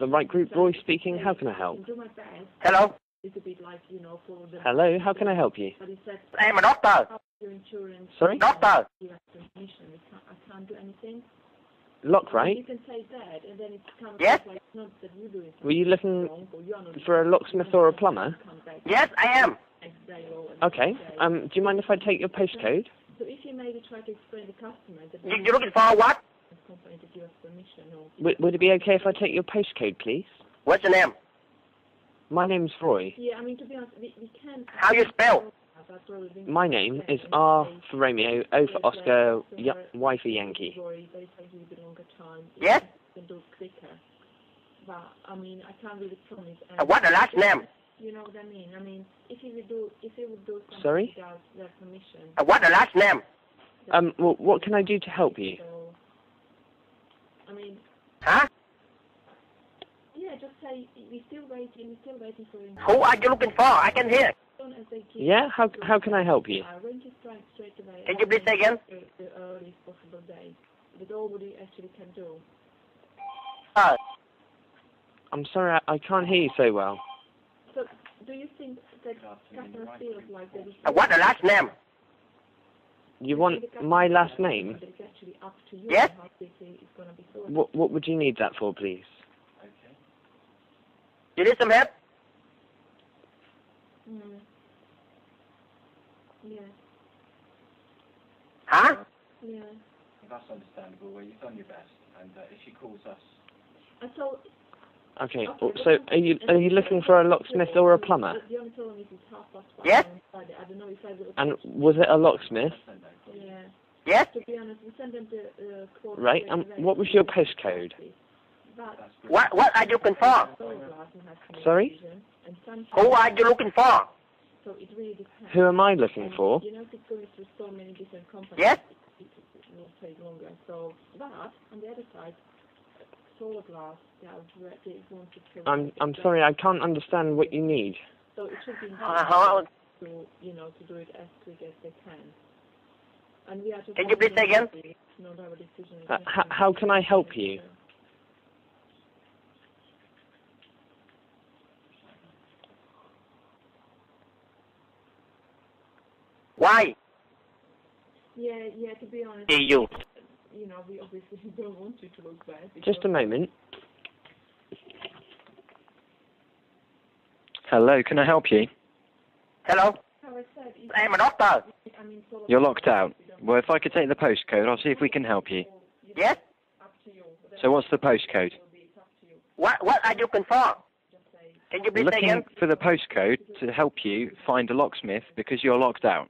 The right group, Roy speaking. How can I help? Hello? Hello, how can I help you? I am a doctor. Sorry? Doctor. Lock, right? Yes? Were you looking for a locksmith or a plumber? Yes, I am. Okay. Do you mind if I take your postcode? You're looking for what? Would it be okay if I take your postcode, please? What's your name? My name's Roy. Yeah, I mean, to be honest, we can... How you spell? My name is R for Romeo, O for Oscar, Y for Yankee. Yes? But, I mean, I can't really promise... What the last name? You know what I mean? I mean, if you would do something Sorry? without their permission... What the last name? Well, what can I do to help you? So, I mean... Huh? Yeah, just say, we're still waiting for him. Who are you looking for? I can hear. Yeah? How can I help you? Can you please say again? The earliest possible day. That nobody actually can do. I'm sorry, I can't hear you so well. So, do you think that customer feels like there is... What the last name? You want my last name? It's actually up to you Yes? how quickly it's going to be sorted. What would you need that for, please? You need some help? Yeah. Huh? Yeah. That's understandable. Well, you've done your best, and if she calls us... Okay, so are you looking for a locksmith or a plumber? The only problem is it's 5:30 Yes? on Friday. I don't know if I will... And was it a locksmith? Yeah. Yes? To be honest, we send them the quote... Right, what was your postcode? What are you looking for? Sorry? Who are you looking for? So it really depends. Who am I looking for? You know, if it's going through so many different companies, Yes? it will take longer. So, but on the other side, solar glass, they want to... I'm sorry, I can't understand what you need. So it should be to, to do it as quick as they can. And we are just... Can you please say again? Not our decision. How can I help you? Why? Yeah, to be honest... You. You know, we obviously don't want you to look bad. Just a moment. Hello, can I help you? Hello? I am a doctor. You're locked out. Well, if I could take the postcode, I'll see if we can help you. Yes? So what's the postcode? What are you looking for? Can you please say again? Looking for the postcode to help you find a locksmith because you're locked out.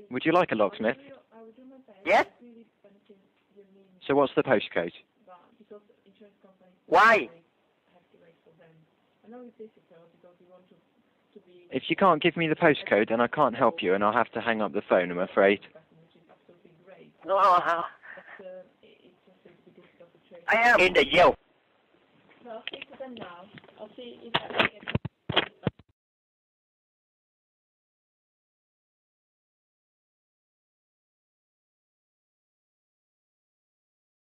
Would you like a locksmith? Yes? So what's the postcode? Why? If you can't give me the postcode, then I can't help you and I'll have to hang up the phone, I'm afraid. No, I am in the jail. I'll speak to them now. I'll see if I can get